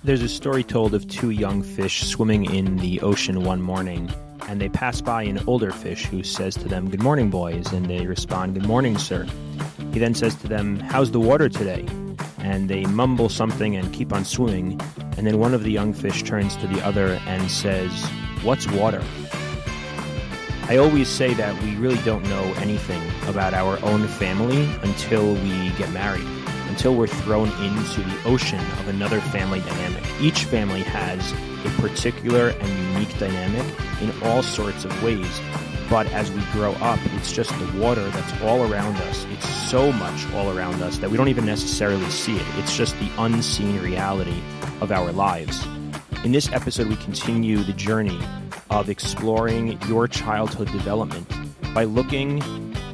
There's a story told of two young fish swimming in the ocean one morning, and they pass by an older fish who says to them, "Good morning, boys," and they respond, "Good morning, sir." He then says to them, "How's the water today?" And they mumble something and keep on swimming, and then one of the young fish turns to the other and says, "What's water?" I always say that we really don't know anything about our own family until we get married, until we're thrown into the ocean of another family dynamic. Each family has a particular and unique dynamic in all sorts of ways, but as we grow up, it's just the water that's all around us. It's so much all around us that we don't even necessarily see it. It's just the unseen reality of our lives. In this episode, we continue the journey of exploring your childhood development by looking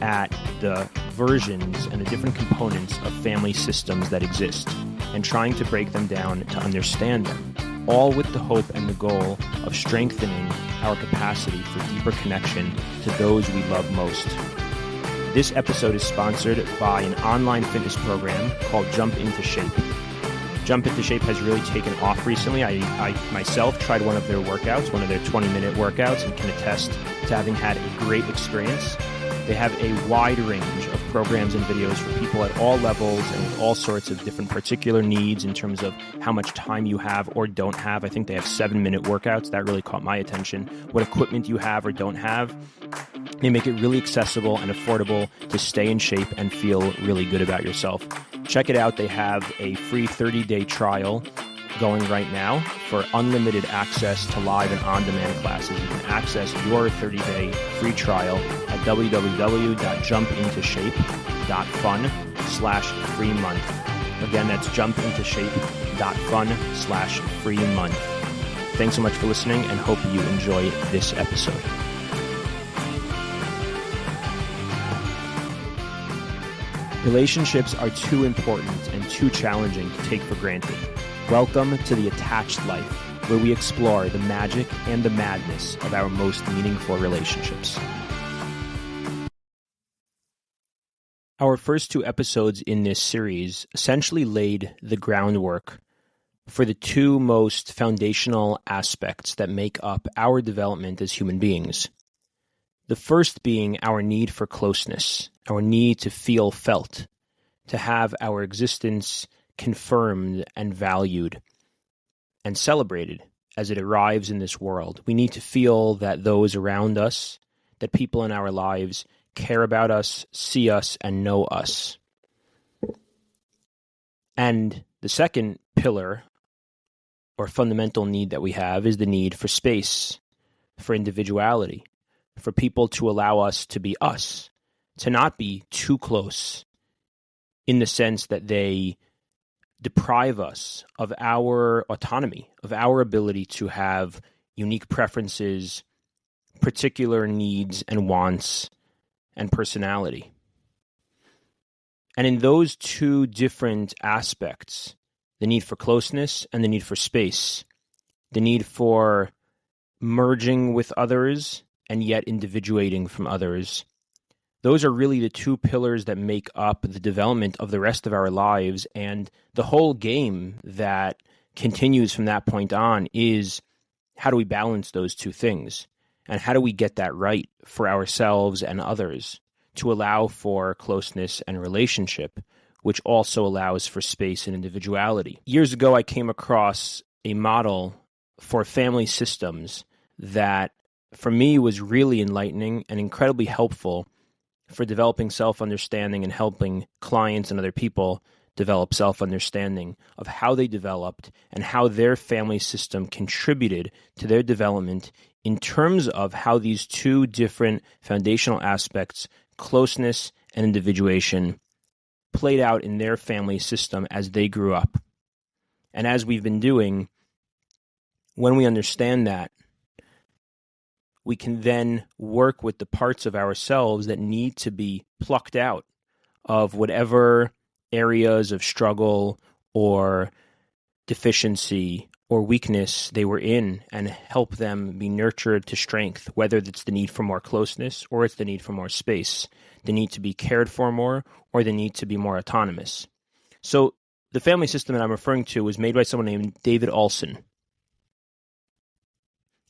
at the versions and the different components of family systems that exist and trying to break them down to understand them, all with the hope and the goal of strengthening our capacity for deeper connection to those we love most. This episode is sponsored by an online fitness program called Jump Into Shape. Jump Into Shape has really taken off recently. I myself tried one of their workouts, one of their 20-minute workouts, and can attest to having had a great experience. They have a wide range of programs and videos for people at all levels and with all sorts of different particular needs in terms of how much time you have or don't have. I think they have 7-minute workouts. That really caught my attention. What equipment you have or don't have. They make it really accessible and affordable to stay in shape and feel really good about yourself. Check it out. They have a free 30-day trial going right now for unlimited access to live and on-demand classes. You can access your 30-day free trial at www.jumpintoshape.fun/free month. Again, that's jumpintoshape.fun/free month. Thanks so much for listening and hope you enjoy this episode. Relationships are too important and too challenging to take for granted. Welcome to The Attached Life, where we explore the magic and the madness of our most meaningful relationships. Our first two episodes in this series essentially laid the groundwork for the two most foundational aspects that make up our development as human beings. The first being our need for closeness, our need to feel felt, to have our existence confirmed and valued and celebrated as it arrives in this world. We need to feel that those around us, that people in our lives care about us, see us, and know us. And the second pillar or fundamental need that we have is the need for space, for individuality, for people to allow us to be us, to not be too close in the sense that they deprive us of our autonomy, of our ability to have unique preferences, particular needs and wants, and personality. And in those two different aspects, the need for closeness and the need for space, the need for merging with others and yet individuating from others, those are really the two pillars that make up the development of the rest of our lives. And the whole game that continues from that point on is, how do we balance those two things? And how do we get that right for ourselves and others to allow for closeness and relationship, which also allows for space and individuality? Years ago, I came across a model for family systems that, for me, was really enlightening and incredibly helpful for developing self-understanding and helping clients and other people develop self-understanding of how they developed and how their family system contributed to their development in terms of how these two different foundational aspects, closeness and individuation, played out in their family system as they grew up. And as we've been doing, when we understand that, we can then work with the parts of ourselves that need to be plucked out of whatever areas of struggle or deficiency or weakness they were in and help them be nurtured to strength, whether it's the need for more closeness or it's the need for more space, the need to be cared for more or the need to be more autonomous. So the family system that I'm referring to was made by someone named David Olson.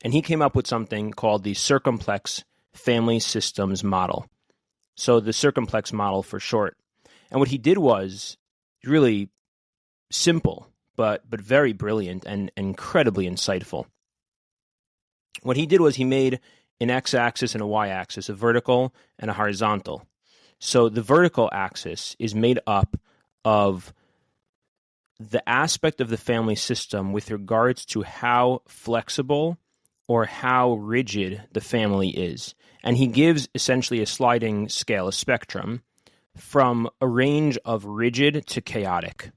And he came up with something called the Circumplex family systems model. So the Circumplex model for short. And what he did was really simple, but very brilliant and incredibly insightful. What he did was he made an x-axis and a y-axis, a vertical and a horizontal. So the vertical axis is made up of the aspect of the family system with regards to how flexible or how rigid the family is. And he gives essentially a sliding scale, a spectrum, from a range of rigid to chaotic.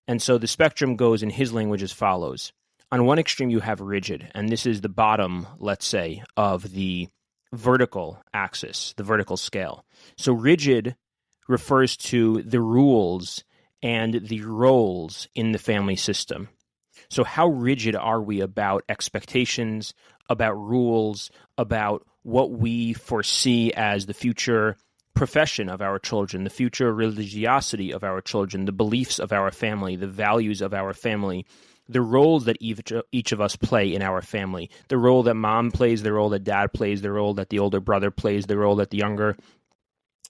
And so the spectrum goes in his language as follows. On one extreme, you have rigid, and this is the bottom, let's say, of the vertical axis, the vertical scale. So rigid refers to the rules and the roles in the family system. So how rigid are we about expectations, about rules, about what we foresee as the future profession of our children, the future religiosity of our children, the beliefs of our family, the values of our family, the roles that each of us play in our family, the role that mom plays, the role that dad plays, the role that the older brother plays, the role that the younger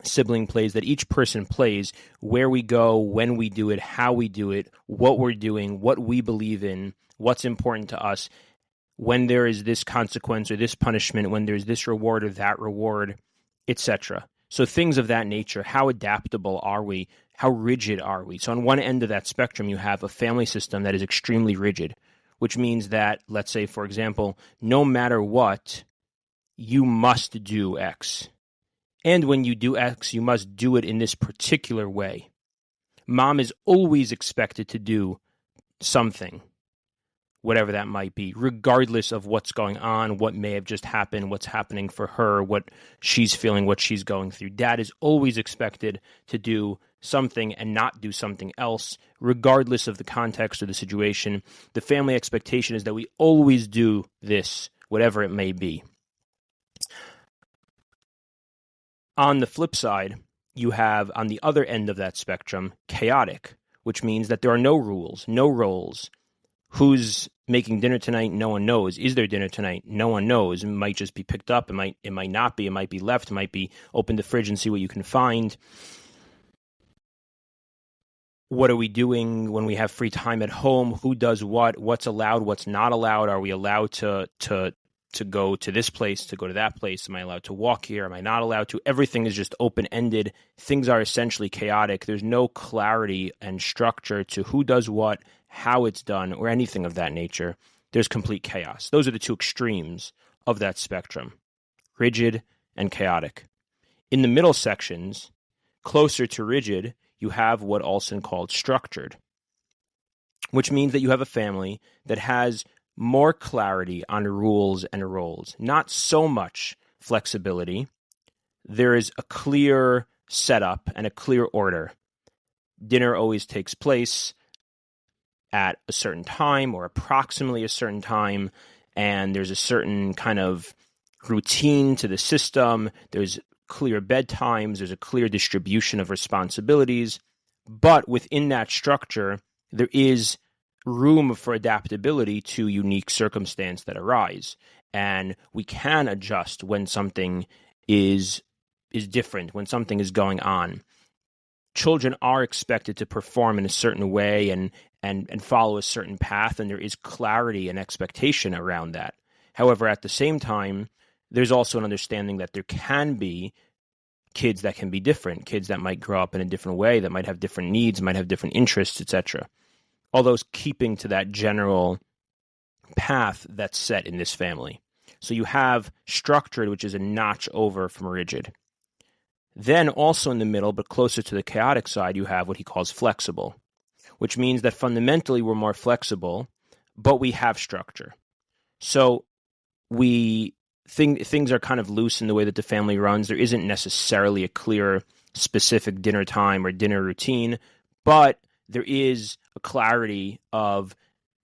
sibling plays, that each person plays, where we go, when we do it, how we do it, what we're doing, what we believe in, what's important to us, when there is this consequence or this punishment, when there's this reward or that reward, etc. So things of that nature. How adaptable are we? How rigid are we? So on one end of that spectrum, you have a family system that is extremely rigid, which means that, let's say, for example, no matter what, you must do X. And when you do X, you must do it in this particular way. Mom is always expected to do something, whatever that might be, regardless of what's going on, what may have just happened, what's happening for her, what she's feeling, what she's going through. Dad is always expected to do something and not do something else, regardless of the context or the situation. The family expectation is that we always do this, whatever it may be. On the flip side, you have, on the other end of that spectrum, chaotic, which means that there are no rules, no roles. Who's making dinner tonight? No one knows. Is there dinner tonight? No one knows. It might just be picked up. It might not be. It might be left. It might be open the fridge and see what you can find. What are we doing when we have free time at home? Who does what? What's allowed? What's not allowed? Are we allowed to go to this place, to go to that place? Am I allowed to walk here? Am I not allowed to? Everything is just open-ended. Things are essentially chaotic. There's no clarity and structure to who does what, how it's done, or anything of that nature. There's complete chaos. Those are the two extremes of that spectrum, rigid and chaotic. In the middle sections, closer to rigid, you have what Olson called structured, which means that you have a family that has more clarity on rules and roles, not so much flexibility. There is a clear setup and a clear order. Dinner always takes place at a certain time or approximately a certain time, and there's a certain kind of routine to the system. There's clear bedtimes. There's a clear distribution of responsibilities. But within that structure, there is room for adaptability to unique circumstances that arise. And we can adjust when something is different, when something is going on. Children are expected to perform in a certain way and follow a certain path, and there is clarity and expectation around that. However, at the same time, there's also an understanding that there can be kids that can be different, kids that might grow up in a different way, that might have different needs, might have different interests, etc. Although keeping to that general path that's set in this family. So you have structured, which is a notch over from rigid. Then also in the middle, but closer to the chaotic side, you have what he calls flexible, which means that fundamentally we're more flexible, but we have structure. So things are kind of loose in the way that the family runs. There isn't necessarily a clear, specific dinner time or dinner routine, but there is a clarity of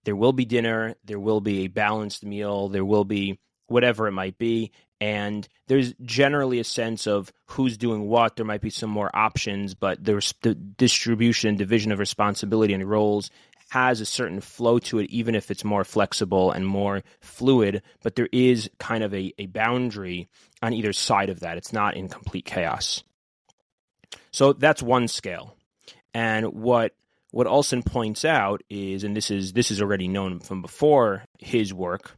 there will be dinner, there will be a balanced meal, there will be whatever it might be, And there's generally a sense of who's doing what. There might be some more options, but the distribution and division of responsibility and roles has a certain flow to it, even if it's more flexible and more fluid. But there is kind of a boundary on either side of that. It's not in complete chaos. So that's one scale. And what Olson points out is, and this is already known from before his work,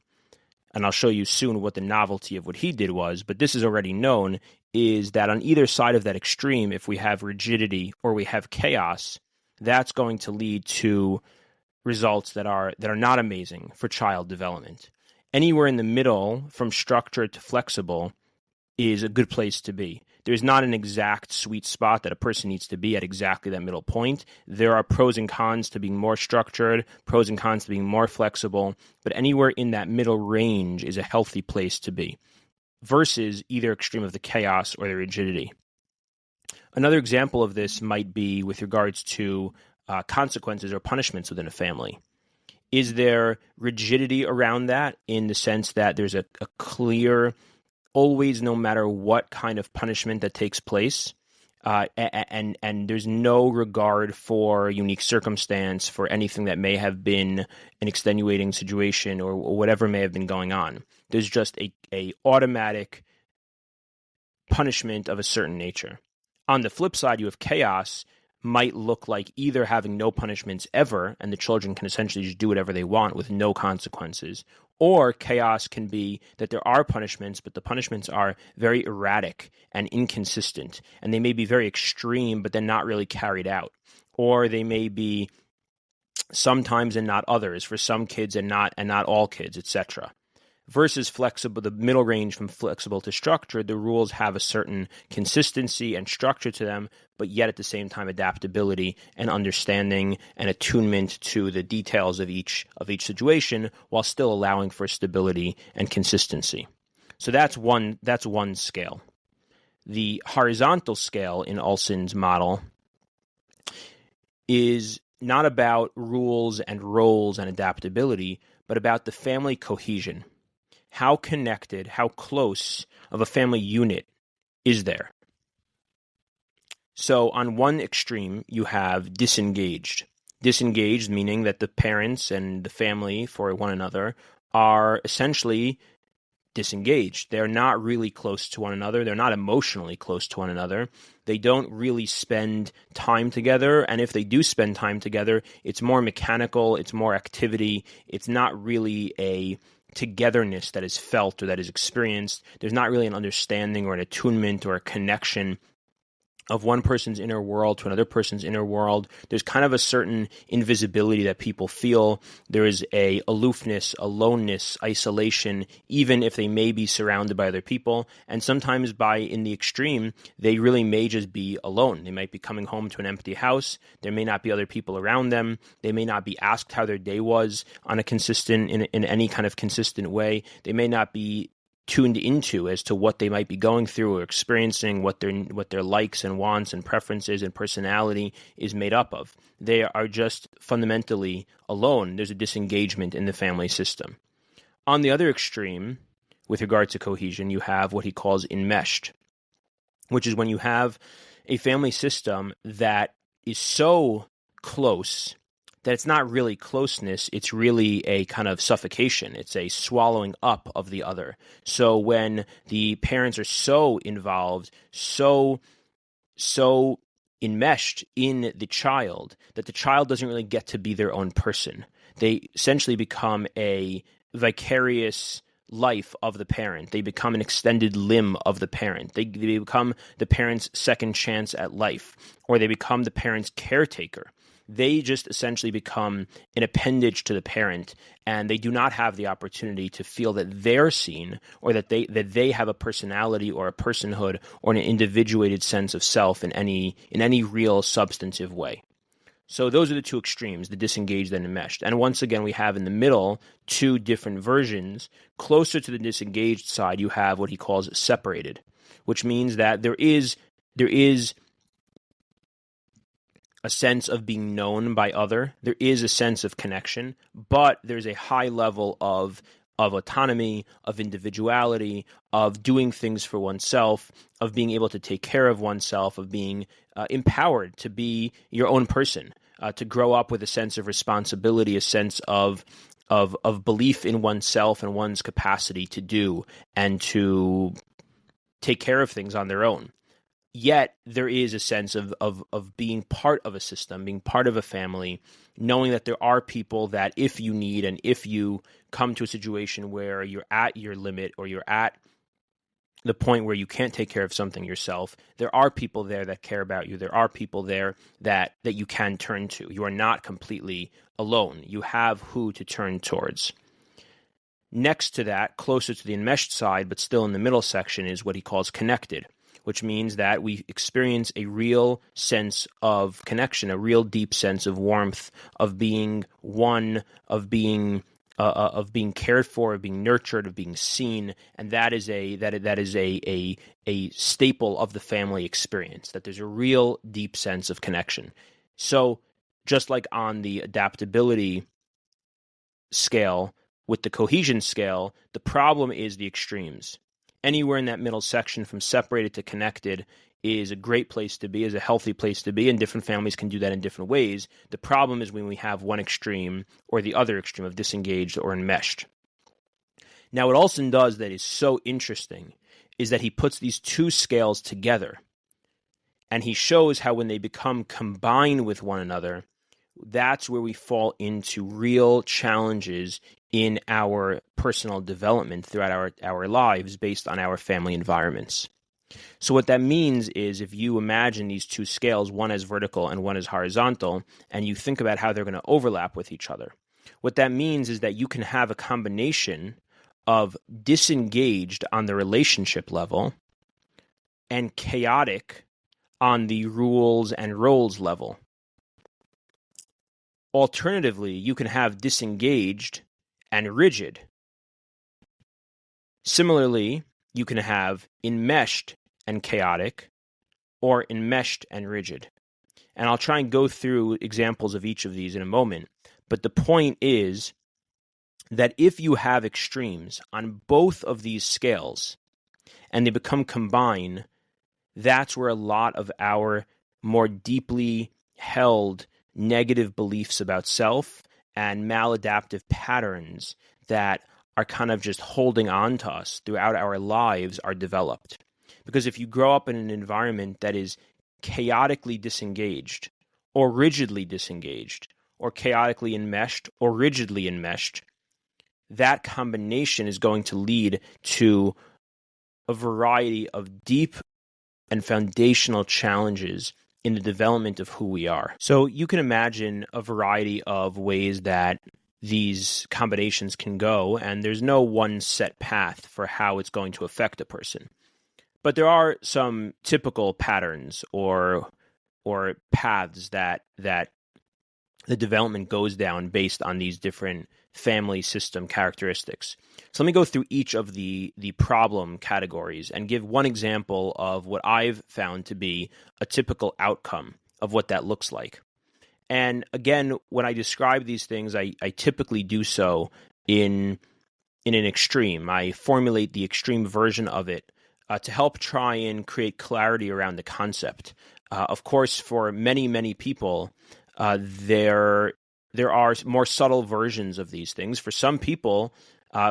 and I'll show you soon what the novelty of what he did was, but this is already known, is that on either side of that extreme, if we have rigidity or we have chaos, that's going to lead to results that are not amazing for child development. Anywhere in the middle, from structured to flexible, is a good place to be. There's not an exact sweet spot that a person needs to be at exactly that middle point. There are pros and cons to being more structured, pros and cons to being more flexible, but anywhere in that middle range is a healthy place to be, versus either extreme of the chaos or the rigidity. Another example of this might be with regards to consequences or punishments within a family. Is there rigidity around that in the sense that there's a clear, always, no matter what kind of punishment that takes place, and there's no regard for unique circumstance, for anything that may have been an extenuating situation or whatever may have been going on. There's just a automatic punishment of a certain nature. On the flip side, you have chaos, might look like either having no punishments ever, and the children can essentially just do whatever they want with no consequences, or chaos can be that there are punishments, but the punishments are very erratic and inconsistent, and they may be very extreme, but then not really carried out, or they may be sometimes and not others, for some kids and not all kids, etc. Versus flexible, the middle range from flexible to structured, the rules have a certain consistency and structure to them, but yet at the same time adaptability and understanding and attunement to the details of each situation, while still allowing for stability and consistency. So that's one scale. The horizontal scale in Olson's model is not about rules and roles and adaptability, but about the family cohesion. How connected, how close of a family unit is there? So on one extreme, you have disengaged. Disengaged meaning that the parents and the family for one another are essentially disengaged. They're not really close to one another. They're not emotionally close to one another. They don't really spend time together. And if they do spend time together, it's more mechanical, it's more activity. It's not really a togetherness that is felt or that is experienced. There's not really an understanding or an attunement or a connection of one person's inner world to another person's inner world. There's kind of a certain invisibility that people feel. There is a aloofness, aloneness, isolation, even if they may be surrounded by other people. And sometimes in the extreme, they really may just be alone. They might be coming home to an empty house. There may not be other people around them. They may not be asked how their day was on a consistent, in any kind of consistent way. They may not be tuned into as to what they might be going through or experiencing, what their likes and wants and preferences and personality is made up of. They are just fundamentally alone. There's a disengagement in the family system. On the other extreme, with regard to cohesion, you have what he calls enmeshed, which is when you have a family system that is so close that it's not really closeness, it's really a kind of suffocation. It's a swallowing up of the other. So when the parents are so involved, so enmeshed in the child, that the child doesn't really get to be their own person. They essentially become a vicarious life of the parent. They become an extended limb of the parent. They become the parent's second chance at life, or they become the parent's caretaker. They just essentially become an appendage to the parent, and they do not have the opportunity to feel that they're seen, or that they have a personality or a personhood or an individuated sense of self in any real substantive way. So those are the two extremes, the disengaged and enmeshed. And once again, we have in the middle two different versions. Closer to the disengaged side, you have what he calls separated, which means that there is a sense of being known by other. There is a sense of connection, but there's a high level of of autonomy, of individuality, of doing things for oneself, of being able to take care of oneself, of being empowered to be your own person, to grow up with a sense of responsibility, a sense of belief in oneself and one's capacity to do and to take care of things on their own. Yet there is a sense of being part of a system, being part of a family, knowing that there are people that if you need and if you come to a situation where you're at your limit or you're at the point where you can't take care of something yourself, there are people there that care about you. There are people there that you can turn to. You are not completely alone. You have who to turn towards. Next to that, closer to the enmeshed side, but still in the middle section, is what he calls connected, which means that we experience a real sense of connection, a real deep sense of warmth, of being one, of being cared for, of being nurtured, of being seen, and that is a staple of the family experience. That there's a real deep sense of connection. So, just like on the adaptability scale, with the cohesion scale, the problem is the extremes. Anywhere in that middle section, from separated to connected, is a great place to be, is a healthy place to be, and different families can do that in different ways. The problem is when we have one extreme or the other extreme of disengaged or enmeshed. Now, what Olson does that is so interesting is that he puts these two scales together, and he shows how when they become combined with one another, that's where we fall into real challenges in our personal development throughout our lives based on our family environments. So what that means is if you imagine these two scales, one as vertical and one as horizontal, and you think about how they're going to overlap with each other, what that means is that you can have a combination of disengaged on the relationship level and chaotic on the rules and roles level. Alternatively, you can have disengaged and rigid. Similarly, you can have enmeshed and chaotic, or enmeshed and rigid. And I'll try and go through examples of each of these in a moment. But the point is that if you have extremes on both of these scales and they become combined, that's where a lot of our more deeply held negative beliefs about self and maladaptive patterns that are kind of just holding on to us throughout our lives are developed. Because if you grow up in an environment that is chaotically disengaged or rigidly disengaged or chaotically enmeshed or rigidly enmeshed, that combination is going to lead to a variety of deep and foundational challenges in the development of who we are. So you can imagine a variety of ways that these combinations can go, and there's no one set path for how it's going to affect a person. But there are some typical patterns or paths that the development goes down based on these different family system characteristics. So let me go through each of the problem categories and give one example of what I've found to be a typical outcome of what that looks like. And again, when I describe these things, I typically do so in an extreme. I formulate the extreme version of it to help try and create clarity around the concept. Of course, for many, many people, there are more subtle versions of these things. For some people,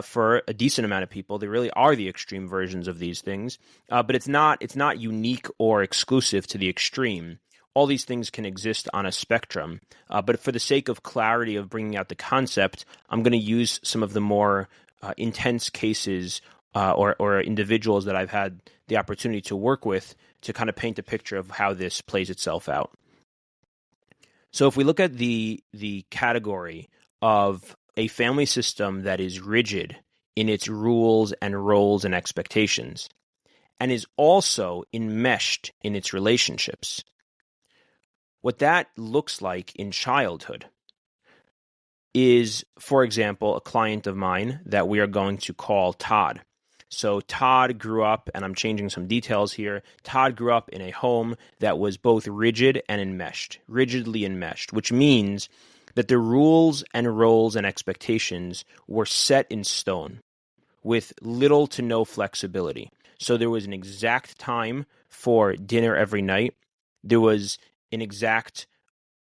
for a decent amount of people, they really are the extreme versions of these things. But it's not unique or exclusive to the extreme. All these things can exist on a spectrum. But for the sake of clarity of bringing out the concept, I'm going to use some of the more intense cases or individuals that I've had the opportunity to work with to kind of paint a picture of how this plays itself out. So if we look at the category of a family system that is rigid in its rules and roles and expectations, and is also enmeshed in its relationships, what that looks like in childhood is, for example, a client of mine that we are going to call Todd. So Todd grew up, and I'm changing some details here, Todd grew up in a home that was both rigid and enmeshed, rigidly enmeshed, which means that the rules and roles and expectations were set in stone with little to no flexibility. So there was an exact time for dinner every night. There was an exact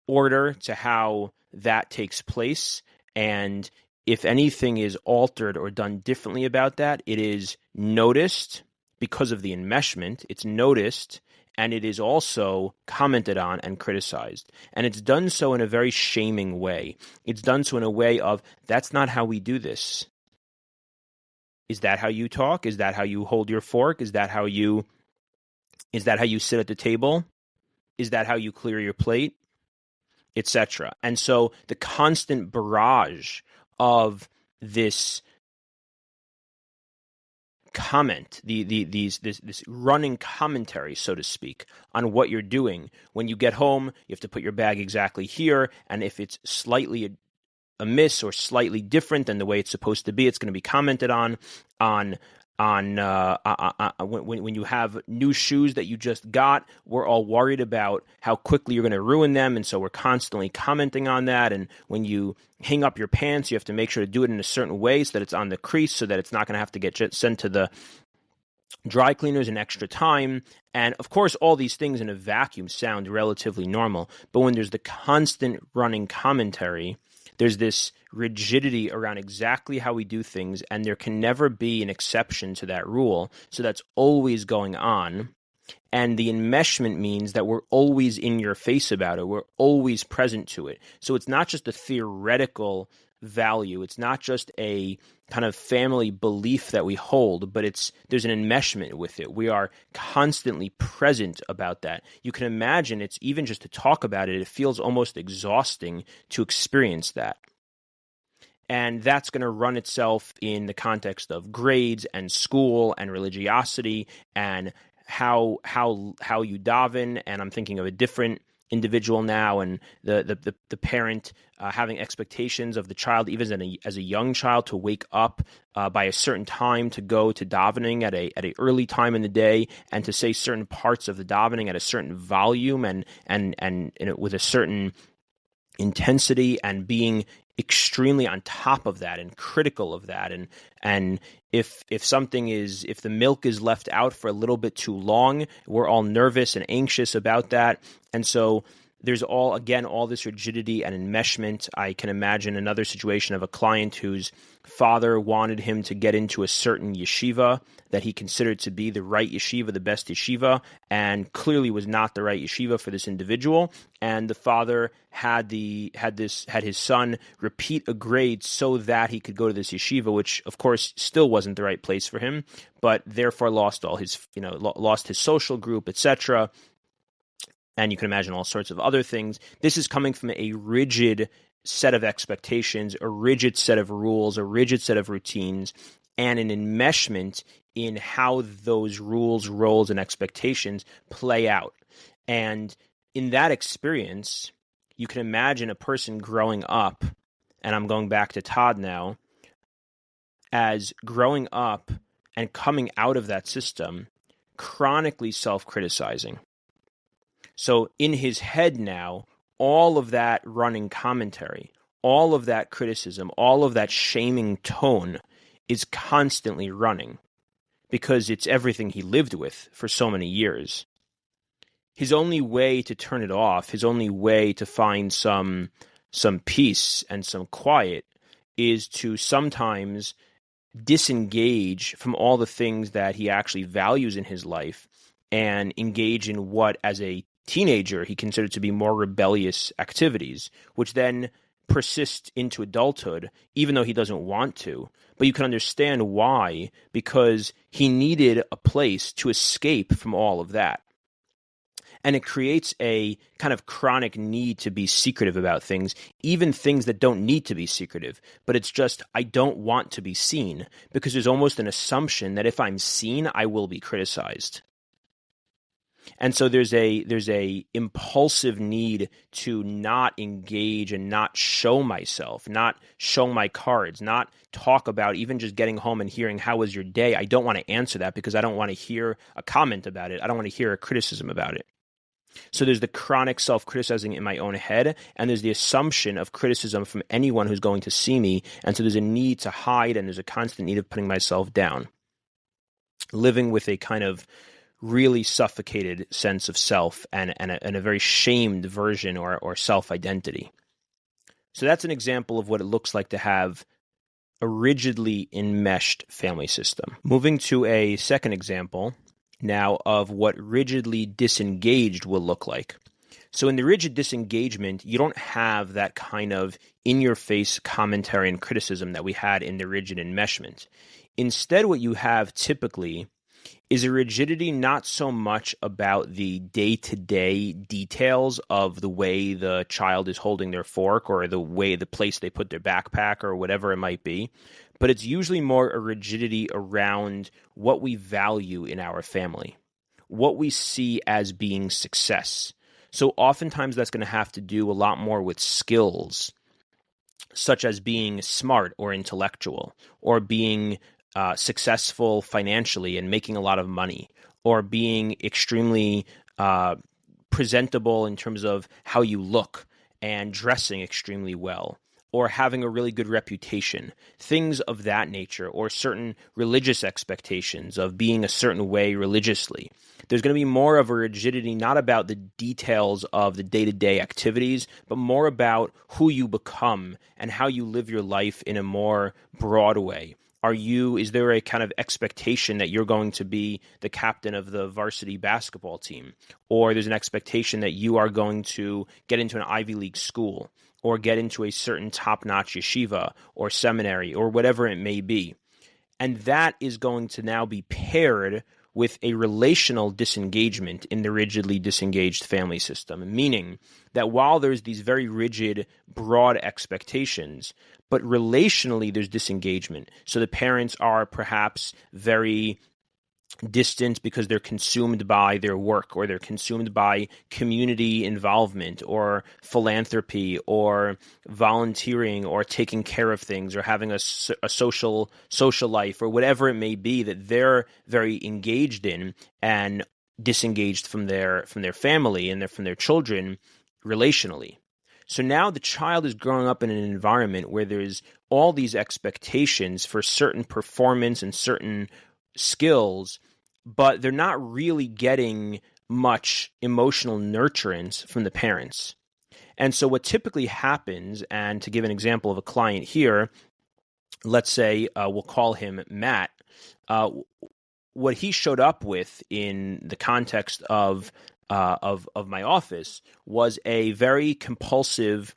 order to how that takes place. And if anything is altered or done differently about that, it is noticed because of the enmeshment. It's noticed, and it is also commented on and criticized. And it's done so in a very shaming way. It's done so in a way of, that's not how we do this. Is that how you talk? Is that how you hold your fork? Is that how you sit at the table? Is that how you clear your plate? Etc. And so the constant barrage of this comment, this running commentary, so to speak, on what you're doing. When you get home, you have to put your bag exactly here, and if it's slightly amiss or slightly different than the way it's supposed to be, it's going to be commented on when you have new shoes that you just got. We're all worried about how quickly you're going to ruin them, and so we're constantly commenting on that. And when you hang up your pants, you have to make sure to do it in a certain way so that it's on the crease, so that it's not going to have to get sent to the dry cleaners in extra time. And of course, all these things in a vacuum sound relatively normal, but when there's the constant running commentary, there's this rigidity around exactly how we do things, and there can never be an exception to that rule. So that's always going on. And the enmeshment means that we're always in your face about it. We're always present to it. So it's not just a theoretical value. It's not just a kind of family belief that we hold, but there's an enmeshment with it. We are constantly present about that. You can imagine it's even just to talk about it, it feels almost exhausting to experience that. And that's going to run itself in the context of grades and school and religiosity and how you daven. And I'm thinking of a different individual now, and the parent having expectations of the child, even as a young child, to wake up by a certain time to go to davening at a early time in the day, and to say certain parts of the davening at a certain volume and with a certain intensity, and being extremely on top of that and critical of that, and if the milk is left out for a little bit too long, we're all nervous and anxious about that. And so there's all this rigidity and enmeshment. I can imagine another situation of a client whose father wanted him to get into a certain yeshiva that he considered to be the right yeshiva, the best yeshiva, and clearly was not the right yeshiva for this individual. And the father had his son repeat a grade so that he could go to this yeshiva, which of course still wasn't the right place for him, but therefore lost all his, lost his social group, etc. And you can imagine all sorts of other things. This is coming from a rigid set of expectations, a rigid set of rules, a rigid set of routines, and an enmeshment in how those rules, roles, and expectations play out. And in that experience, you can imagine a person growing up, and I'm going back to Todd now, as growing up and coming out of that system, chronically self-criticizing. So in his head now, all of that running commentary, all of that criticism, all of that shaming tone is constantly running because it's everything he lived with for so many years. His only way to turn it off, his only way to find some peace and some quiet is to sometimes disengage from all the things that he actually values in his life and engage in what, as a teenager, he considered to be more rebellious activities, which then persist into adulthood, even though he doesn't want to. But you can understand why, because he needed a place to escape from all of that. And it creates a kind of chronic need to be secretive about things, even things that don't need to be secretive. But it's just, I don't want to be seen, because there's almost an assumption that if I'm seen, I will be criticized. And so there's a impulsive need to not engage and not show myself, not show my cards, not talk about even just getting home and hearing, how was your day? I don't want to answer that because I don't want to hear a comment about it. I don't want to hear a criticism about it. So there's the chronic self-criticizing in my own head, and there's the assumption of criticism from anyone who's going to see me, and so there's a need to hide, and there's a constant need of putting myself down. Living with a kind of really suffocated sense of self and a very shamed version or self-identity. So that's an example of what it looks like to have a rigidly enmeshed family system. Moving to a second example now of what rigidly disengaged will look like. So in the rigid disengagement, you don't have that kind of in-your-face commentary and criticism that we had in the rigid enmeshment. Instead, what you have typically is a rigidity not so much about the day-to-day details of the way the child is holding their fork or the place they put their backpack or whatever it might be, but it's usually more a rigidity around what we value in our family, what we see as being success. So oftentimes that's going to have to do a lot more with skills, such as being smart or intellectual, or being successful financially and making a lot of money, or being extremely presentable in terms of how you look and dressing extremely well, or having a really good reputation, things of that nature, or certain religious expectations of being a certain way religiously. There's going to be more of a rigidity, not about the details of the day-to-day activities, but more about who you become and how you live your life in a more broad way. Is there a kind of expectation that you're going to be the captain of the varsity basketball team? Or there's an expectation that you are going to get into an Ivy League school or get into a certain top-notch yeshiva or seminary or whatever it may be. And that is going to now be paired with a relational disengagement in the rigidly disengaged family system, meaning that while there's these very rigid, broad expectations, but relationally there's disengagement. So the parents are perhaps very distant because they're consumed by their work, or they're consumed by community involvement or philanthropy or volunteering or taking care of things or having a social life or whatever it may be that they're very engaged in and disengaged from their family and from their children relationally. So now the child is growing up in an environment where there's all these expectations for certain performance and certain skills, but they're not really getting much emotional nurturance from the parents. And so what typically happens, and to give an example of a client here, let's say we'll call him Matt, what he showed up with in the context of my office was a very compulsive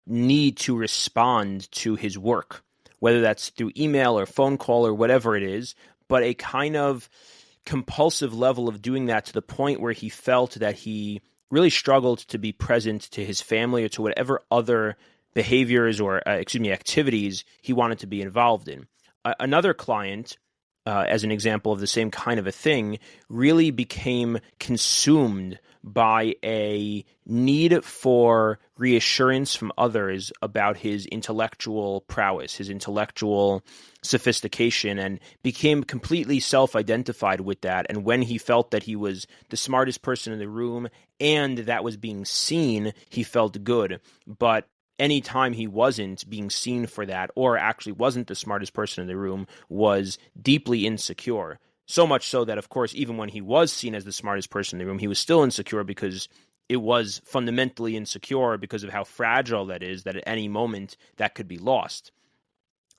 need to respond to his work, whether that's through email or phone call or whatever it is, but a kind of compulsive level of doing that to the point where he felt that he really struggled to be present to his family or to whatever other behaviors or, activities he wanted to be involved in. Another client, as an example of the same kind of a thing, really became consumed by a need for reassurance from others about his intellectual prowess, his intellectual sophistication, and became completely self-identified with that. And when he felt that he was the smartest person in the room and that was being seen, he felt good. But anytime he wasn't being seen for that, or actually wasn't the smartest person in the room, was deeply insecure. So much so that, of course, even when he was seen as the smartest person in the room, he was still insecure because it was fundamentally insecure because of how fragile that is, that at any moment that could be lost.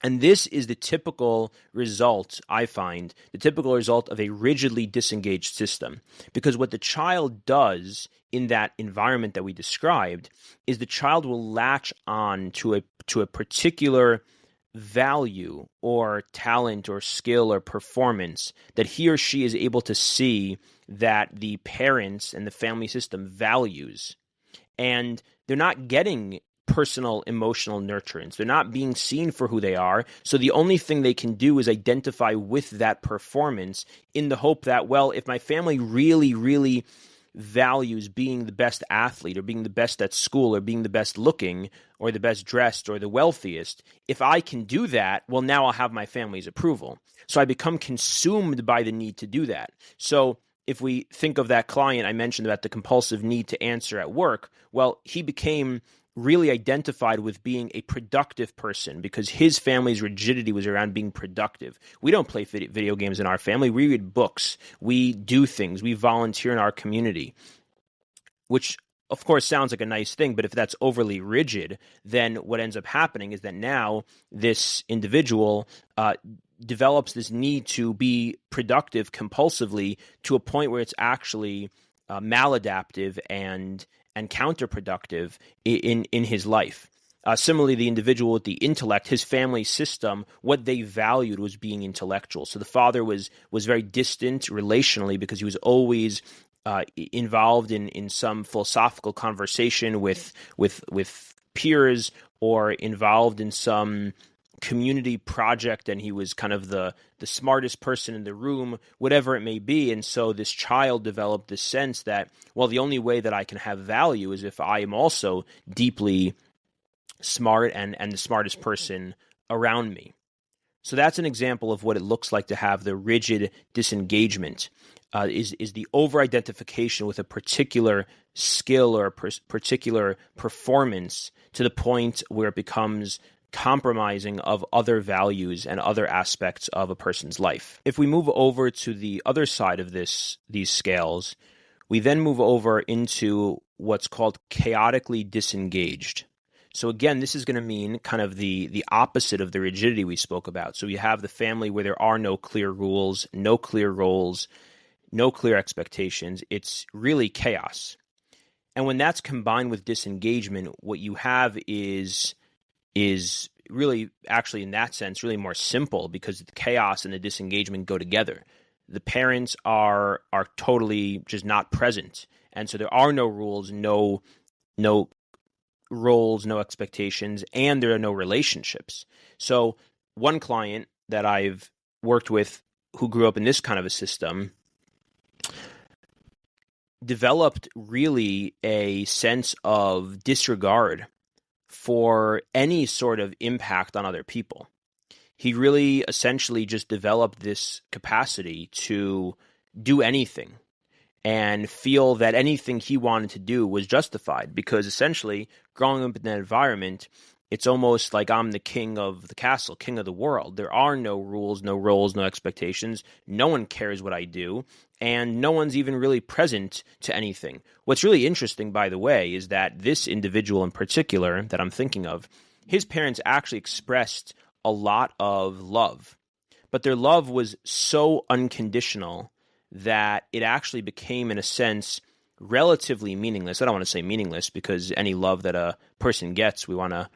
And this is the typical result, I find, the typical result of a rigidly disengaged system. Because what the child does in that environment that we described is the child will latch on to a particular value or talent or skill or performance that he or she is able to see that the parents and the family system values. And they're not getting personal emotional nurturance. They're not being seen for who they are. So the only thing they can do is identify with that performance in the hope that, well, if my family really, really values being the best athlete or being the best at school or being the best looking or the best dressed or the wealthiest, if I can do that, well, now I'll have my family's approval. So I become consumed by the need to do that. So if we think of that client I mentioned about the compulsive need to answer at work, well, he became really identified with being a productive person because his family's rigidity was around being productive. We don't play video games in our family. We read books. We do things. We volunteer in our community, which of course sounds like a nice thing, but if that's overly rigid, then what ends up happening is that now this individual develops this need to be productive compulsively to a point where it's actually maladaptive and counterproductive in his life. Similarly, the individual with the intellect, his family system, what they valued was being intellectual. So the father was very distant relationally because he was always involved in some philosophical conversation with peers or involved in some community project, and he was kind of the smartest person in the room, whatever it may be. And so this child developed this sense that, well, the only way that I can have value is if I am also deeply smart and the smartest person around me. So that's an example of what it looks like to have the rigid disengagement. Is the over-identification with a particular skill or a particular performance to the point where it becomes compromising of other values and other aspects of a person's life. If we move over to the other side of these scales, we then move over into what's called chaotically disengaged. So again, this is going to mean kind of the opposite of the rigidity we spoke about. So you have the family where there are no clear rules, no clear roles, no clear expectations. It's really chaos. And when that's combined with disengagement, what you have is really, actually in that sense, really more simple because the chaos and the disengagement go together. The parents are totally just not present. And so there are no rules, no roles, no expectations, and there are no relationships. So one client that I've worked with who grew up in this kind of a system developed really a sense of disregard for any sort of impact on other people. He really essentially just developed this capacity to do anything and feel that anything he wanted to do was justified because essentially growing up in that environment, it's almost like I'm the king of the castle, king of the world. There are no rules, no roles, no expectations. No one cares what I do, and no one's even really present to anything. What's really interesting, by the way, is that this individual in particular that I'm thinking of, his parents actually expressed a lot of love, but their love was so unconditional that it actually became, in a sense, relatively meaningless. I don't want to say meaningless because any love that a person gets, we want to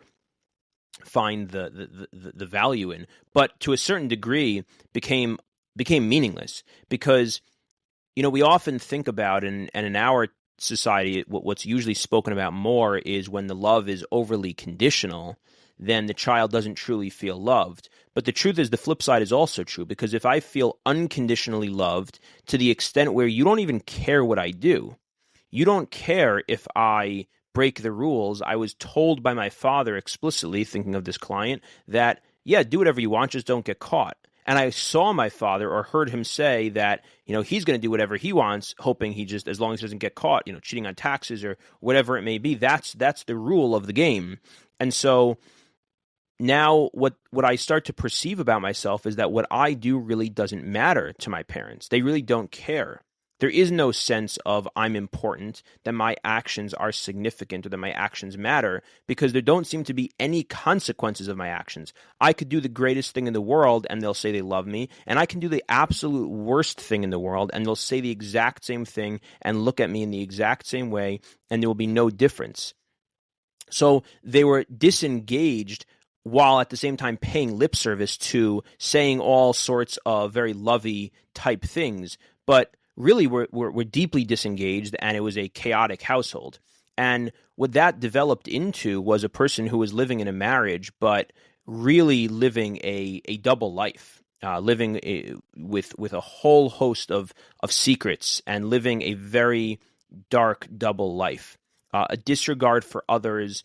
find the value in, but to a certain degree became meaningless because, you know, we often think about, and in our society, what's usually spoken about more is when the love is overly conditional, then the child doesn't truly feel loved. But the truth is the flip side is also true, because if I feel unconditionally loved to the extent where you don't even care what I do, you don't care if I break the rules. I was told by my father explicitly, thinking of this client, that, yeah, do whatever you want, just don't get caught. And I saw my father or heard him say that, you know, he's going to do whatever he wants, hoping he just, as long as he doesn't get caught, you know, cheating on taxes or whatever it may be. That's the rule of the game. And so now what I start to perceive about myself is that what I do really doesn't matter to my parents. They really don't care. There is no sense of I'm important, that my actions are significant or that my actions matter, because there don't seem to be any consequences of my actions. I could do the greatest thing in the world and they'll say they love me, and I can do the absolute worst thing in the world and they'll say the exact same thing and look at me in the exact same way, and there will be no difference. So they were disengaged while at the same time paying lip service to saying all sorts of very lovey type things, but really we're deeply disengaged, and it was a chaotic household. And what that developed into was a person who was living in a marriage, but really living a double life, living with a whole host of secrets and living a very dark double life, a disregard for others,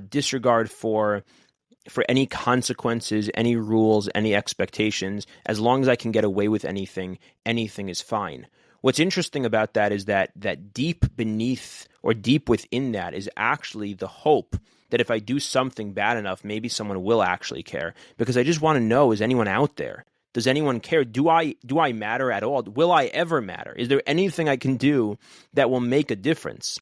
disregard for any consequences, any rules, any expectations. As long as I can get away with anything is fine. What's interesting about that is that deep beneath or deep within that is actually the hope that if I do something bad enough, maybe someone will actually care. Because I just want to know, is anyone out there? Does anyone care? Do I matter at all? Will I ever matter? Is there anything I can do that will make a difference?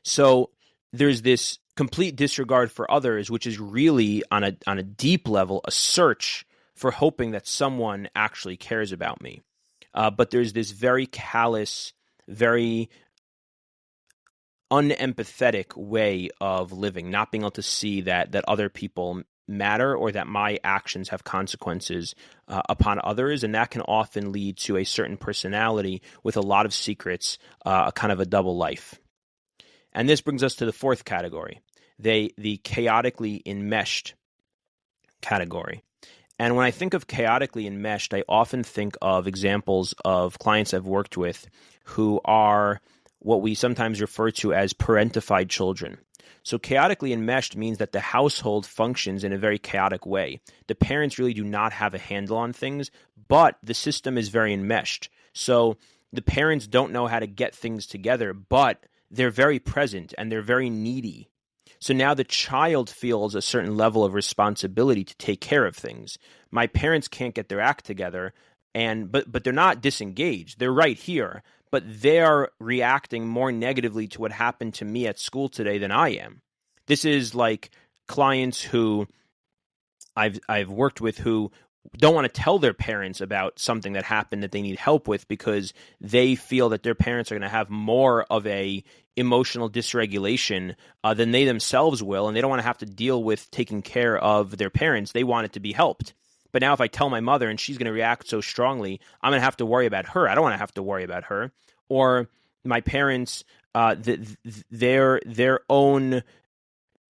So there's this complete disregard for others, which is really on a deep level a search for hoping that someone actually cares about me. But there's this very callous, very unempathetic way of living, not being able to see that other people matter or that my actions have consequences upon others. And that can often lead to a certain personality with a lot of secrets, a kind of a double life. And this brings us to the fourth category, the chaotically enmeshed category. And when I think of chaotically enmeshed, I often think of examples of clients I've worked with who are what we sometimes refer to as parentified children. So chaotically enmeshed means that the household functions in a very chaotic way. The parents really do not have a handle on things, but the system is very enmeshed. So the parents don't know how to get things together, but they're very present and they're very needy. So now the child feels a certain level of responsibility to take care of things. My parents can't get their act together, but they're not disengaged. They're right here, but they're reacting more negatively to what happened to me at school today than I am. This is like clients who I've worked with who don't want to tell their parents about something that happened that they need help with because they feel that their parents are going to have more of a emotional dysregulation than they themselves will, and they don't want to have to deal with taking care of their parents. They want it to be helped. But now if I tell my mother and she's going to react so strongly, I'm going to have to worry about her. I don't want to have to worry about her. Or my parents, their own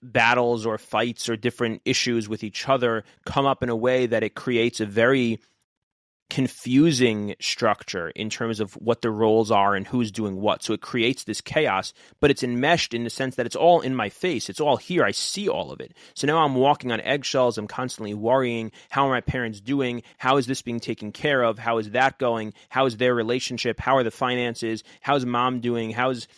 battles or fights or different issues with each other come up in a way that it creates a very confusing structure in terms of what the roles are and who's doing what. So it creates this chaos, but it's enmeshed in the sense that it's all in my face. It's all here. I see all of it. So now I'm walking on eggshells. I'm constantly worrying. How are my parents doing? How is this being taken care of? How is that going? How is their relationship? How are the finances? How's mom doing? How's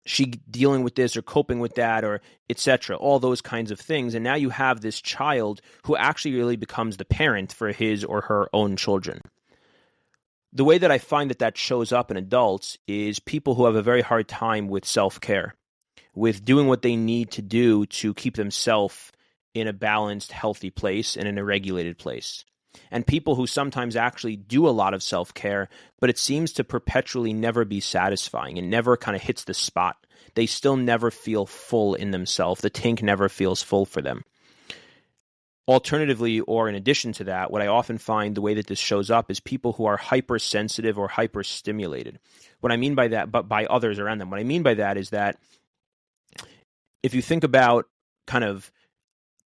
she dealing with this or coping with that or etc., all those kinds of things. And now you have this child who actually really becomes the parent for his or her own children. The way that I find that shows up in adults is people who have a very hard time with self-care, with doing what they need to do to keep themselves in a balanced, healthy place and in a regulated place. And people who sometimes actually do a lot of self-care, but it seems to perpetually never be satisfying and never kind of hits the spot. They still never feel full in themselves. The tank never feels full for them. Alternatively, or in addition to that, what I often find the way that this shows up is people who are hypersensitive or hyperstimulated. What I mean by that, but by others around them, what I mean by that is that if you think about kind of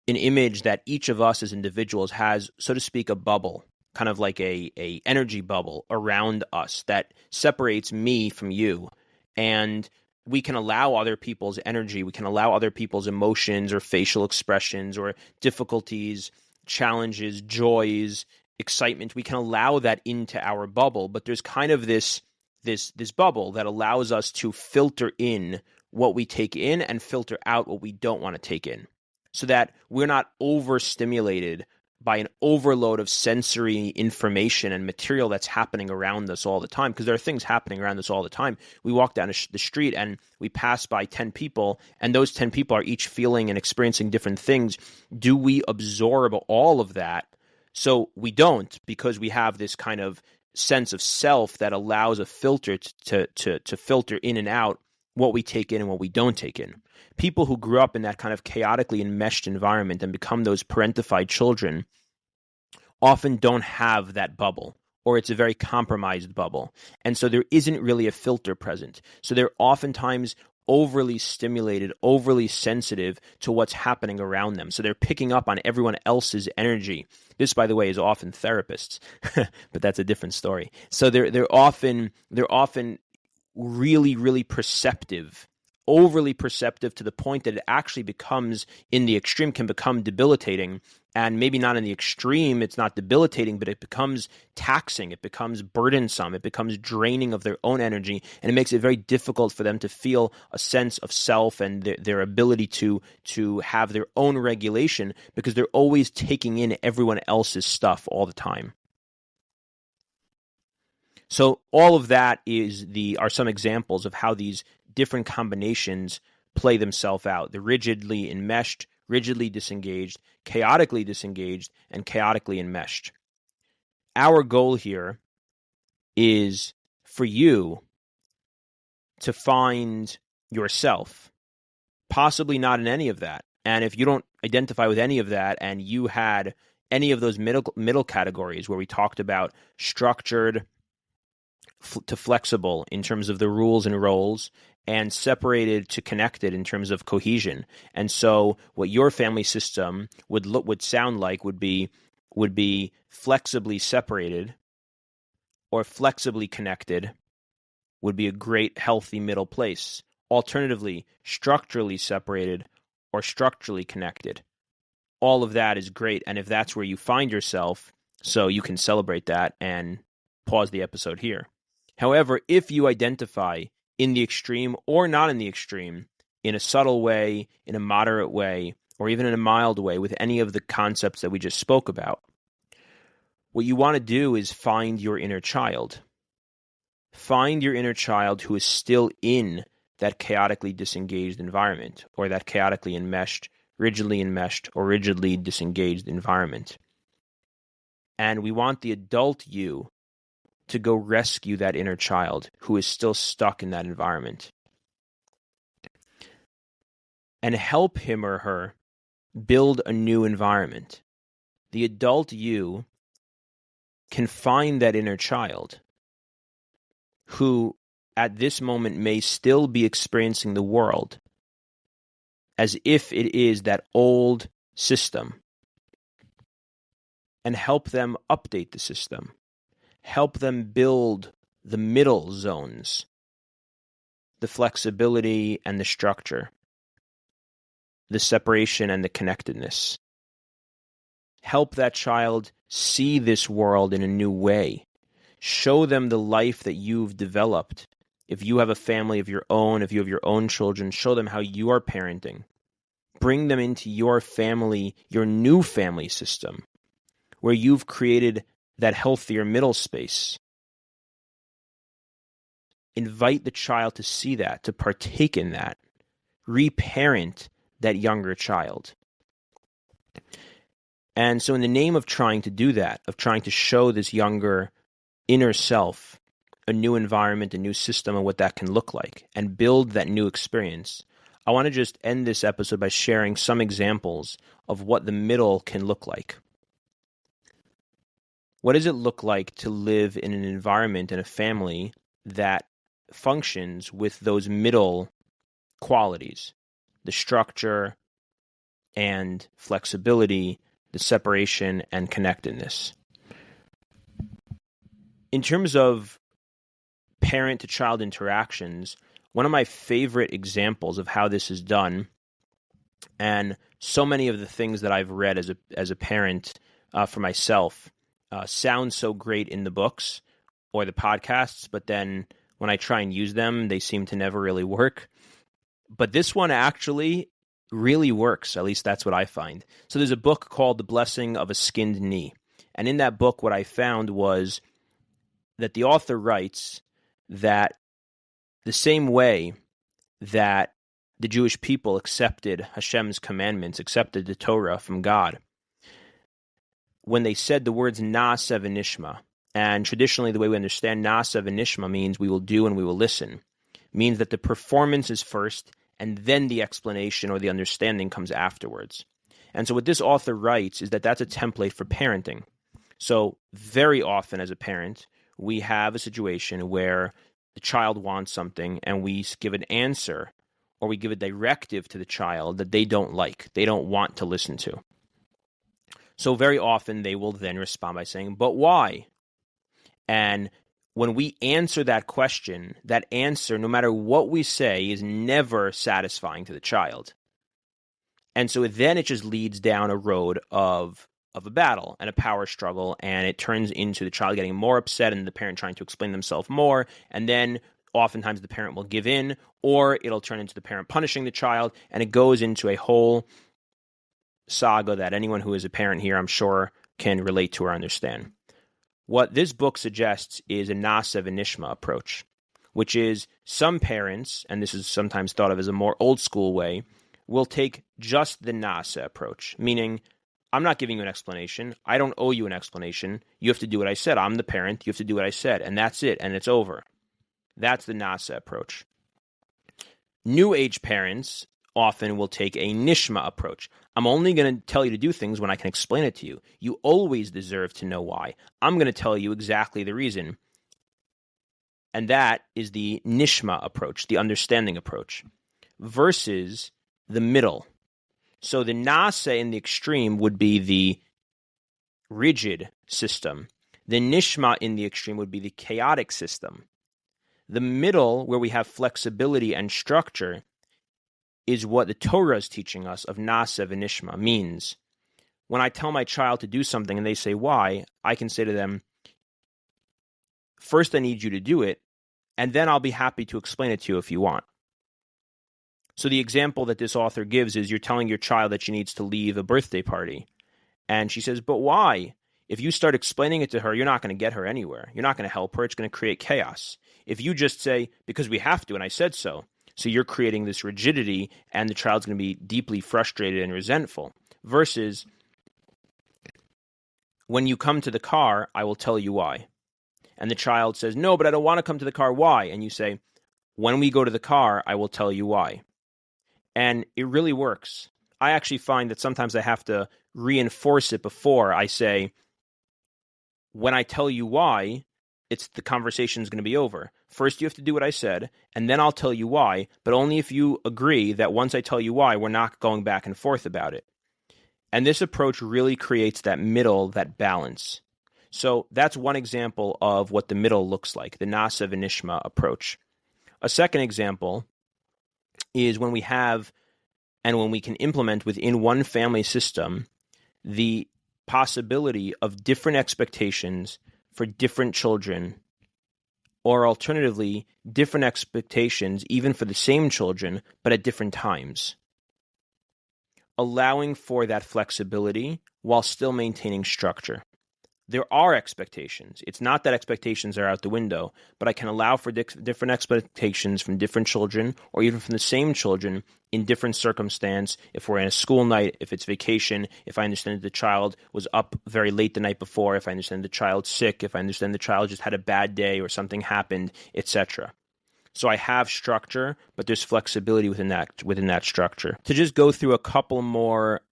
an image that each of us as individuals has, so to speak, a bubble, kind of like a energy bubble around us that separates me from you. And we can allow other people's energy, we can allow other people's emotions or facial expressions or difficulties, challenges, joys, excitement. We can allow that into our bubble, but there's kind of this bubble that allows us to filter in what we take in and filter out what we don't want to take in, so that we're not overstimulated by an overload of sensory information and material that's happening around us all the time. Because there are things happening around us all the time. We walk down the street and we pass by 10 people, and those 10 people are each feeling and experiencing different things. Do we absorb all of that? So we don't, because we have this kind of sense of self that allows a filter to filter in and out what we take in and what we don't take in. People who grew up in that kind of chaotically enmeshed environment and become those parentified children often don't have that bubble, or it's a very compromised bubble. And so there isn't really a filter present. So they're oftentimes overly stimulated, overly sensitive to what's happening around them. So they're picking up on everyone else's energy. This, by the way, is often therapists, but that's a different story. So they're often really, really perceptive overly perceptive to the point that it actually becomes, in the extreme, can become debilitating. And maybe not in the extreme, it's not debilitating, but it becomes taxing, it becomes burdensome, it becomes draining of their own energy, and it makes it very difficult for them to feel a sense of self and their ability to have their own regulation, because they're always taking in everyone else's stuff all the time. So all of that are some examples of how these different combinations play themselves out. The rigidly enmeshed, rigidly disengaged, chaotically disengaged, and chaotically enmeshed. Our goal here is for you to find yourself, possibly not in any of that. And if you don't identify with any of that, and you had any of those middle categories where we talked about structured to flexible in terms of the rules and roles, and separated to connected in terms of cohesion. And so what your family system would sound like would be flexibly separated or flexibly connected would be a great healthy middle place. Alternatively, structurally separated or structurally connected. All of that is great, and if that's where you find yourself, so you can celebrate that and pause the episode here. However, if you identify in the extreme or not in the extreme, in a subtle way, in a moderate way, or even in a mild way with any of the concepts that we just spoke about, what you want to do is find your inner child. Find your inner child who is still in that chaotically disengaged environment, or that chaotically enmeshed, or rigidly disengaged environment. And we want the adult you to go rescue that inner child who is still stuck in that environment, and help him or her build a new environment. The adult you can find that inner child who at this moment may still be experiencing the world as if it is that old system, and help them update the system. Help them build the middle zones, the flexibility and the structure, the separation and the connectedness. Help that child see this world in a new way. Show them the life that you've developed. If you have a family of your own, if you have your own children, show them how you are parenting. Bring them into your family, your new family system, where you've created that healthier middle space. Invite the child to see that, to partake in that. Reparent that younger child. And so in the name of trying to do that, of trying to show this younger inner self a new environment, a new system, and what that can look like, and build that new experience, I want to just end this episode by sharing some examples of what the middle can look like. What does it look like to live in an environment, in a family, that functions with those middle qualities? The structure and flexibility, the separation and connectedness. In terms of parent-to-child interactions, one of my favorite examples of how this is done, and so many of the things that I've read as a parent for myself, sound so great in the books or the podcasts, but then when I try and use them, they seem to never really work. But this one actually really works, at least that's what I find. So there's a book called The Blessing of a Skinned Knee. And in that book, what I found was that the author writes that the same way that the Jewish people accepted Hashem's commandments, accepted the Torah from God, when they said the words Na'aseh v'nishma, and traditionally the way we understand Na'aseh v'nishma means we will do and we will listen, means that the performance is first and then the explanation or the understanding comes afterwards. And so what this author writes is that that's a template for parenting. So very often as a parent, we have a situation where the child wants something and we give an answer or we give a directive to the child that they don't like, they don't want to listen to. So very often they will then respond by saying, but why? And when we answer that question, that answer, no matter what we say, is never satisfying to the child. And so then it just leads down a road of a battle and a power struggle, and it turns into the child getting more upset and the parent trying to explain themselves more, and then oftentimes the parent will give in, or it'll turn into the parent punishing the child, and it goes into a whole saga that anyone who is a parent here, I'm sure, can relate to or understand. What this book suggests is a Nasa V'nishma approach, which is some parents, and this is sometimes thought of as a more old school way, will take just the Nasa approach, meaning I'm not giving you an explanation. I don't owe you an explanation. You have to do what I said. I'm the parent. You have to do what I said, and that's it, and it's over. That's the Nasa approach. New age parents often will take a Nishma approach. I'm only going to tell you to do things when I can explain it to you. You always deserve to know why. I'm going to tell you exactly the reason. And that is the Nishma approach, the understanding approach, versus the middle. So the Nasa in the extreme would be the rigid system. The Nishma in the extreme would be the chaotic system. The middle, where we have flexibility and structure, is what the Torah is teaching us of Nasa V'nishma, means when I tell my child to do something and they say why, I can say to them, first I need you to do it, and then I'll be happy to explain it to you if you want. So the example that this author gives is you're telling your child that she needs to leave a birthday party. And she says, but why? If you start explaining it to her, you're not going to get her anywhere. You're not going to help her. It's going to create chaos. If you just say, because we have to, and I said so, so you're creating this rigidity, and the child's going to be deeply frustrated and resentful. Versus, when you come to the car, I will tell you why. And the child says, no, but I don't want to come to the car. Why? And you say, when we go to the car, I will tell you why. And it really works. I actually find that sometimes I have to reinforce it before I say, when I tell you why, the conversation is going to be over. First, you have to do what I said, and then I'll tell you why, but only if you agree that once I tell you why, we're not going back and forth about it. And this approach really creates that middle, that balance. So that's one example of what the middle looks like, the Nasa V'nishma approach. A second example is when we have and when we can implement within one family system the possibility of different expectations for different children, or alternatively, different expectations even for the same children, but at different times. Allowing for that flexibility while still maintaining structure. There are expectations. It's not that expectations are out the window, but I can allow for different expectations from different children or even from the same children in different circumstance. If we're in a school night, if it's vacation, if I understand that the child was up very late the night before, if I understand the child's sick, if I understand the child just had a bad day or something happened, etc. So I have structure, but there's flexibility within that structure. To just go through a couple more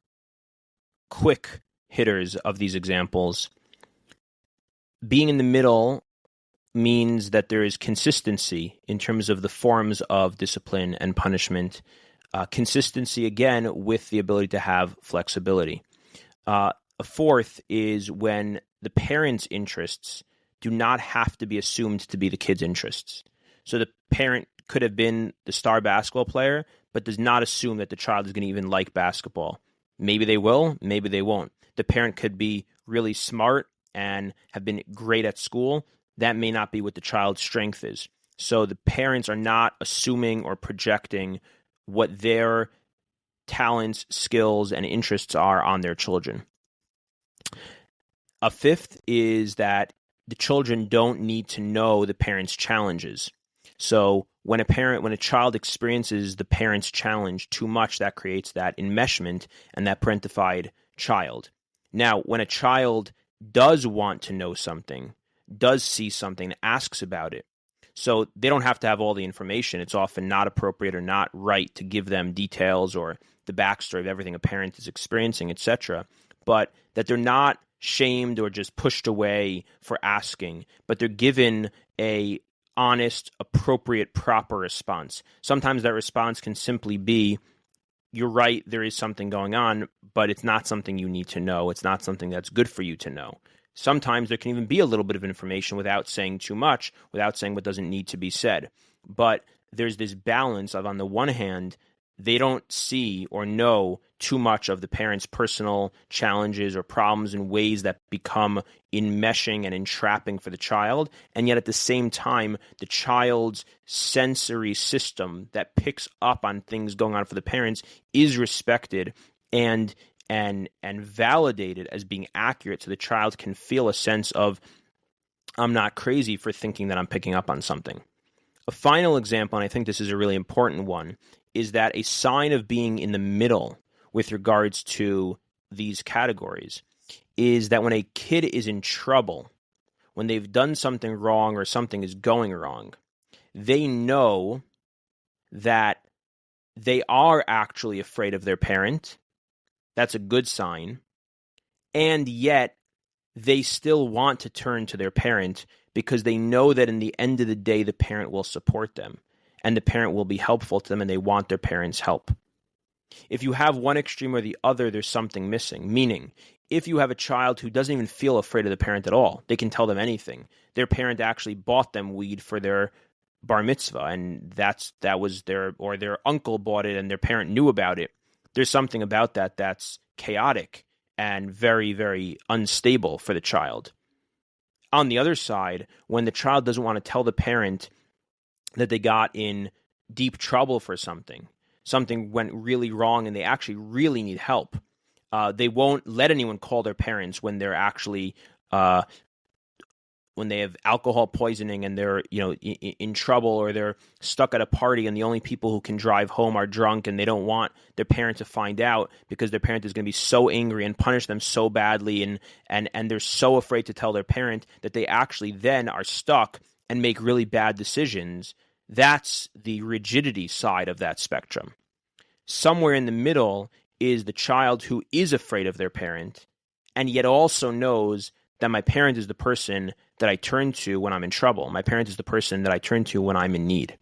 quick hitters of these examples, being in the middle means that there is consistency in terms of the forms of discipline and punishment. Consistency, again, with the ability to have flexibility. A fourth is when the parent's interests do not have to be assumed to be the kid's interests. So the parent could have been the star basketball player, but does not assume that the child is going to even like basketball. Maybe they will, maybe they won't. The parent could be really smart and have been great at school. That may not be what the child's strength is. So the parents are not assuming or projecting what their talents, skills, and interests are on their children. A fifth is that the children don't need to know the parents' challenges. So when a child experiences the parent's challenge too much, that creates that enmeshment and that parentified child. Now, when a child does want to know something, does see something, asks about it, so they don't have to have all the information. It's often not appropriate or not right to give them details or the backstory of everything a parent is experiencing, etc. But that they're not shamed or just pushed away for asking, but they're given a honest, appropriate, proper response. Sometimes that response can simply be, you're right, there is something going on, but it's not something you need to know. It's not something that's good for you to know. Sometimes there can even be a little bit of information without saying too much, without saying what doesn't need to be said. But there's this balance of, on the one hand, they don't see or know too much of the parent's personal challenges or problems in ways that become enmeshing and entrapping for the child. And yet at the same time, the child's sensory system that picks up on things going on for the parents is respected and validated as being accurate, so the child can feel a sense of, I'm not crazy for thinking that I'm picking up on something. A final example, and I think this is a really important one, is that a sign of being in the middle with regards to these categories is that when a kid is in trouble, when they've done something wrong or something is going wrong, they know that they are actually afraid of their parent. That's a good sign. And yet they still want to turn to their parent because they know that in the end of the day, the parent will support them and the parent will be helpful to them and they want their parents' help. If you have one extreme or the other, there's something missing. Meaning, if you have a child who doesn't even feel afraid of the parent at all, they can tell them anything. Their parent actually bought them weed for their bar mitzvah, and that was their uncle bought it and their parent knew about it. There's something about that that's chaotic and very, very unstable for the child. On the other side, when the child doesn't want to tell the parent that they got in deep trouble for something went really wrong and they actually really need help, they won't let anyone call their parents when they're actually when they have alcohol poisoning and they're in trouble, or they're stuck at a party and the only people who can drive home are drunk, and they don't want their parent to find out because their parent is going to be so angry and punish them so badly, and they're so afraid to tell their parent that they actually then are stuck and make really bad decisions. That's the rigidity side of that spectrum. Somewhere in the middle is the child who is afraid of their parent and yet also knows that my parent is the person that I turn to when I'm in trouble. My parent is the person that I turn to when I'm in need.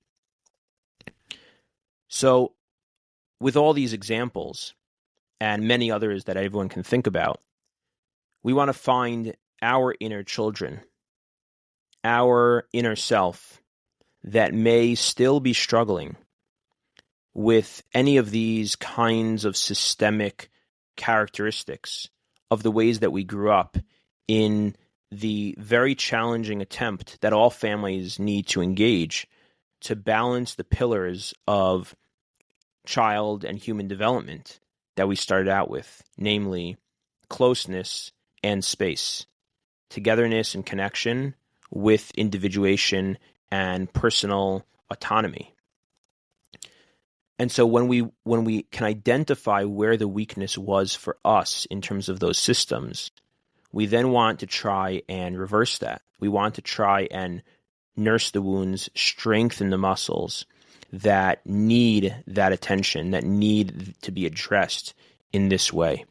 So with all these examples and many others that everyone can think about, we want to find our inner children, our inner self that may still be struggling with any of these kinds of systemic characteristics of the ways that we grew up in the very challenging attempt that all families need to engage to balance the pillars of child and human development that we started out with, namely closeness and space, togetherness and connection with individuation and personal autonomy. And so when we can identify where the weakness was for us in terms of those systems, we then want to try and reverse that. We want to try and nurse the wounds, strengthen the muscles that need that attention, that need to be addressed in this way.